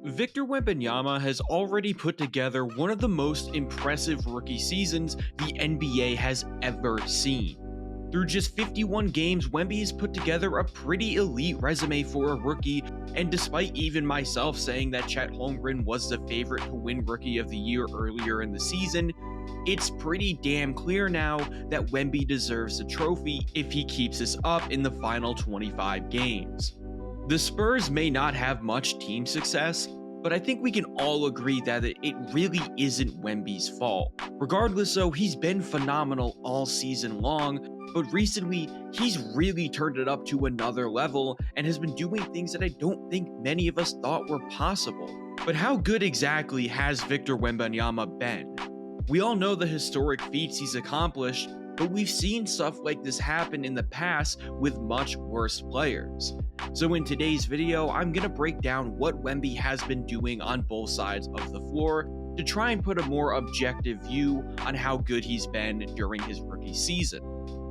Victor Wembanyama has already put together one of the most impressive rookie seasons the NBA has ever seen. Through just 51 games, Wemby has put together a pretty elite resume for a rookie, and despite even myself saying that Chet Holmgren was the favorite to win Rookie of the Year earlier in the season, it's pretty damn clear now that Wemby deserves the trophy if he keeps this up in the final 25 games. The Spurs may not have much team success, but I think we can all agree that it really isn't Wemby's fault. Regardless though, he's been phenomenal all season long, but recently he's really turned it up to another level and has been doing things that I don't think many of us thought were possible. But how good exactly has Victor Wembanyama been? We all know the historic feats he's accomplished, but we've seen stuff like this happen in the past with much worse players. So in today's video, I'm going to break down what Wemby has been doing on both sides of the floor to try and put a more objective view on how good he's been during his rookie season.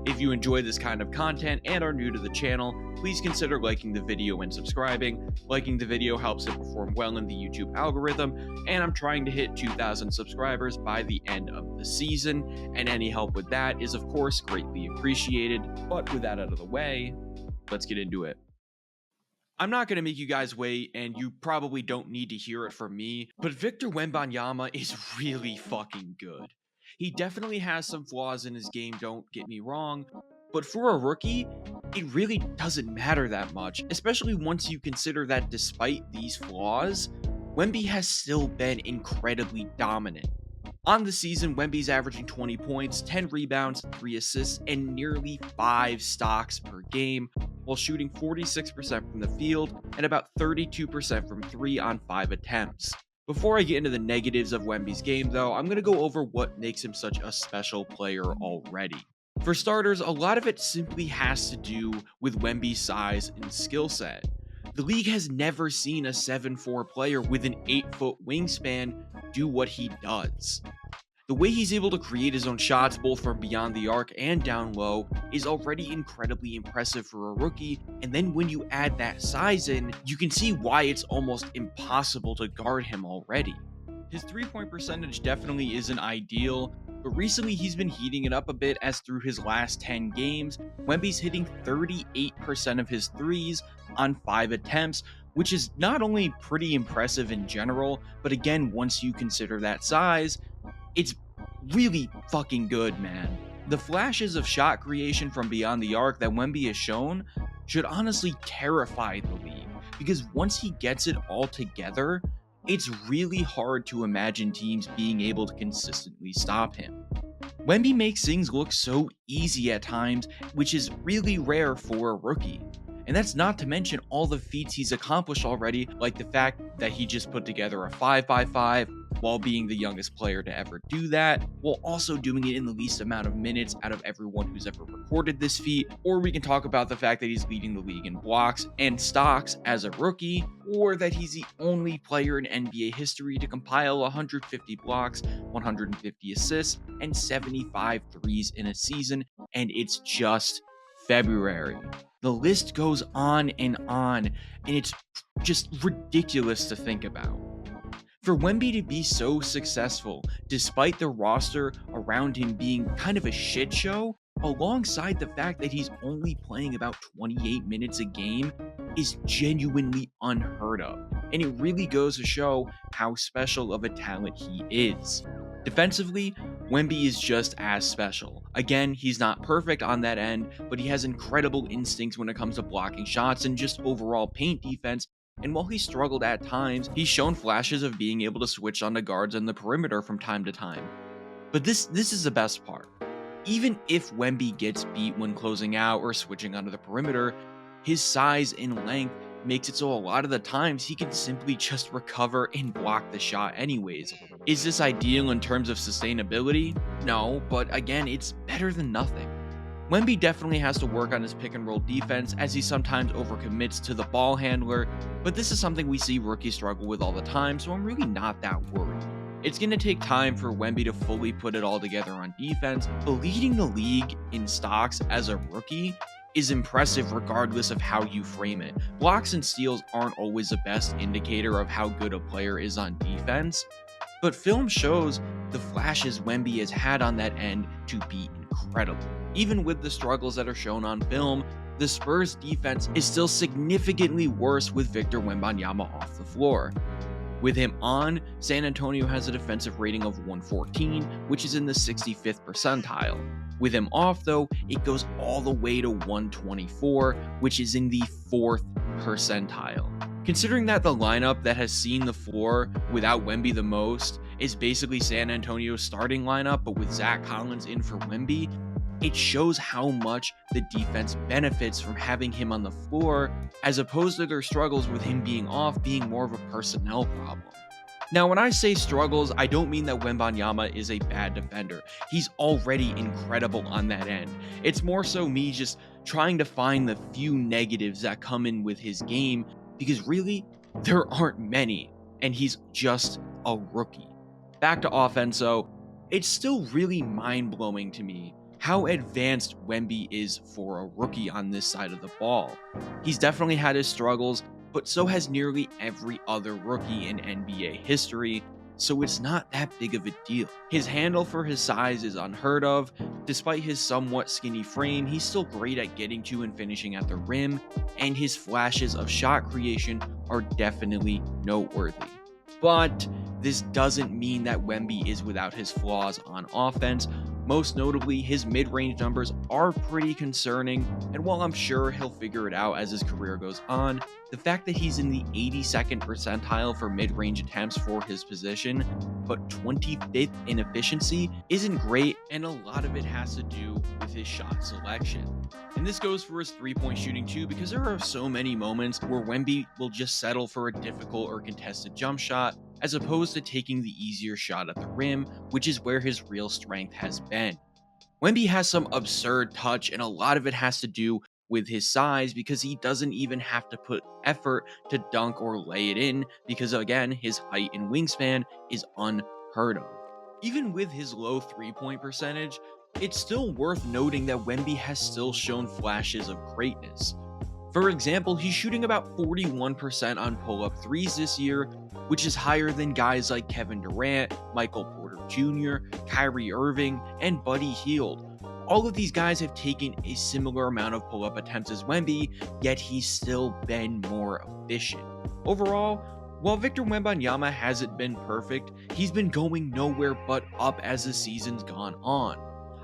If you enjoy this kind of content and are new to the channel, please consider liking the video and subscribing. Liking the video helps it perform well in the YouTube algorithm, and I'm trying to hit 2,000 subscribers by the end of the season, and any help with that is of course greatly appreciated. But with that out of the way, let's get into it. I'm not going to make you guys wait, and you probably don't need to hear it from me, but Victor Wembanyama is really fucking good. He definitely has some flaws in his game, don't get me wrong, but for a rookie, it really doesn't matter that much, especially once you consider that despite these flaws, Wemby has still been incredibly dominant. On the season, Wemby's averaging 20 points, 10 rebounds, 3 assists, and nearly 5 stocks per game, while shooting 46% from the field and about 32% from 3 on 5 attempts. Before I get into the negatives of Wemby's game though, I'm going to go over what makes him such a special player already. For starters, a lot of it simply has to do with Wemby's size and skill set. The league has never seen a 7'4" player with an 8-foot wingspan do what he does. The way he's able to create his own shots both from beyond the arc and down low is already incredibly impressive for a rookie, and then when you add that size in, you can see why it's almost impossible to guard him already. His 3-point percentage definitely isn't ideal, but recently he's been heating it up a bit as through his last 10 games, Wemby's hitting 38% of his threes on 5 attempts, which is not only pretty impressive in general, but again, once you consider that size, it's really fucking good, man. The flashes of shot creation from beyond the arc that Wemby has shown should honestly terrify the league, because once he gets it all together, it's really hard to imagine teams being able to consistently stop him. Wemby makes things look so easy at times, which is really rare for a rookie. And that's not to mention all the feats he's accomplished already, like the fact that he just put together a 5x5 while being the youngest player to ever do that, while also doing it in the least amount of minutes out of everyone who's ever recorded this feat. Or we can talk about the fact that he's leading the league in blocks and stocks as a rookie, or that he's the only player in NBA history to compile 150 blocks, 150 assists, and 75 threes in a season, and it's just February. The list goes on, and it's just ridiculous to think about. For Wemby to be so successful, despite the roster around him being kind of a shit show, alongside the fact that he's only playing about 28 minutes a game, is genuinely unheard of, and it really goes to show how special of a talent he is. Defensively, Wemby is just as special. Again, he's not perfect on that end, but he has incredible instincts when it comes to blocking shots and just overall paint defense, and while he struggled at times, he's shown flashes of being able to switch onto guards on the perimeter from time to time. But this is the best part. Even if Wemby gets beat when closing out or switching onto the perimeter, his size and length makes it so a lot of the times he can simply just recover and block the shot anyways. Is this ideal in terms of sustainability? No, but again, it's better than nothing. Wemby definitely has to work on his pick and roll defense as he sometimes overcommits to the ball handler, but this is something we see rookies struggle with all the time, so I'm really not that worried. It's going to take time for Wemby to fully put it all together on defense, but leading the league in stocks as a rookie is impressive regardless of how you frame it. Blocks and steals aren't always the best indicator of how good a player is on defense, but film shows the flashes Wemby has had on that end to be incredible. Even with the struggles that are shown on film, the Spurs defense is still significantly worse with Victor Wembanyama off the floor. With him on, San Antonio has a defensive rating of 114, which is in the 65th percentile. With him off, though, it goes all the way to 124, which is in the 4th percentile. Considering that the lineup that has seen the floor without Wemby the most is basically San Antonio's starting lineup, but with Zach Collins in for Wemby, it shows how much the defense benefits from having him on the floor, as opposed to their struggles with him being off being more of a personnel problem. Now, when I say struggles, I don't mean that Wembanyama is a bad defender. He's already incredible on that end. It's more so me just trying to find the few negatives that come in with his game, because really, there aren't many, and he's just a rookie. Back to offense, though, it's still really mind-blowing to me how advanced Wemby is for a rookie on this side of the ball. He's definitely had his struggles, but so has nearly every other rookie in NBA history, so it's not that big of a deal. His handle for his size is unheard of. Despite his somewhat skinny frame, he's still great at getting to and finishing at the rim, and his flashes of shot creation are definitely noteworthy. But this doesn't mean that Wemby is without his flaws on offense. Most notably, his mid-range numbers are pretty concerning, and while I'm sure he'll figure it out as his career goes on, the fact that he's in the 82nd percentile for mid-range attempts for his position, but 25th in efficiency, isn't great, and a lot of it has to do with his shot selection. And this goes for his three-point shooting too, because there are so many moments where Wemby will just settle for a difficult or contested jump shot, as opposed to taking the easier shot at the rim, which is where his real strength has been. Wemby has some absurd touch, and a lot of it has to do with his size, because he doesn't even have to put effort to dunk or lay it in, because again, his height and wingspan is unheard of. Even with his low three-point percentage, it's still worth noting that Wemby has still shown flashes of greatness. For example, he's shooting about 41% on pull-up threes this year, which is higher than guys like Kevin Durant, Michael Porter Jr., Kyrie Irving, and Buddy Hield. All of these guys have taken a similar amount of pull-up attempts as Wemby, yet he's still been more efficient. Overall, while Victor Wembanyama hasn't been perfect, he's been going nowhere but up as the season's gone on.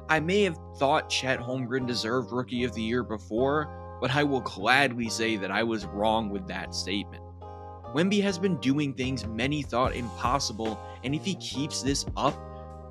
I may have thought Chet Holmgren deserved Rookie of the Year before, but I will gladly say that I was wrong with that statement. Wemby has been doing things many thought impossible, and if he keeps this up,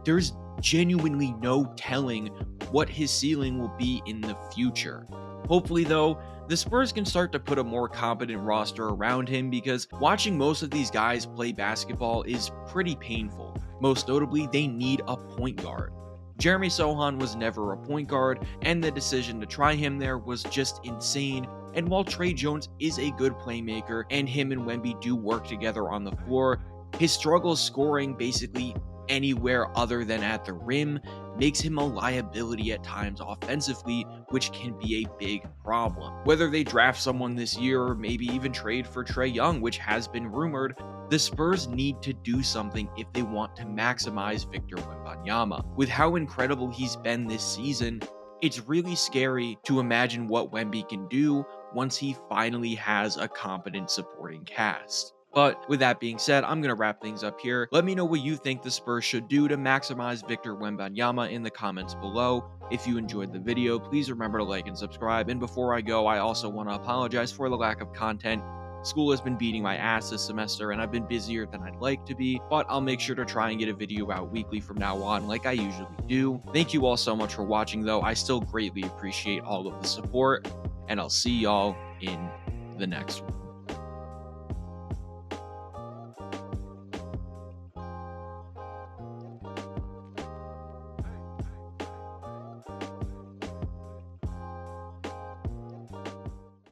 there's genuinely no telling what his ceiling will be in the future. Hopefully though, the Spurs can start to put a more competent roster around him, because watching most of these guys play basketball is pretty painful. Most notably, they need a point guard. Jeremy Sohan was never a point guard, and the decision to try him there was just insane. And while Trey Jones is a good playmaker and him and Wemby do work together on the floor, his struggles scoring basically anywhere other than at the rim makes him a liability at times offensively, which can be a big problem. Whether they draft someone this year or maybe even trade for Trae Young, which has been rumored, the Spurs need to do something if they want to maximize Victor Wembanyama. With how incredible he's been this season, it's really scary to imagine what Wemby can do once he finally has a competent supporting cast. But with that being said, I'm going to wrap things up here. Let me know what you think the Spurs should do to maximize Victor Wembanyama in the comments below. If you enjoyed the video, please remember to like and subscribe. And before I go, I also want to apologize for the lack of content. School has been beating my ass this semester, and I've been busier than I'd like to be, but I'll make sure to try and get a video out weekly from now on like I usually do. Thank you all so much for watching though. I still greatly appreciate all of the support, and I'll see y'all in the next one.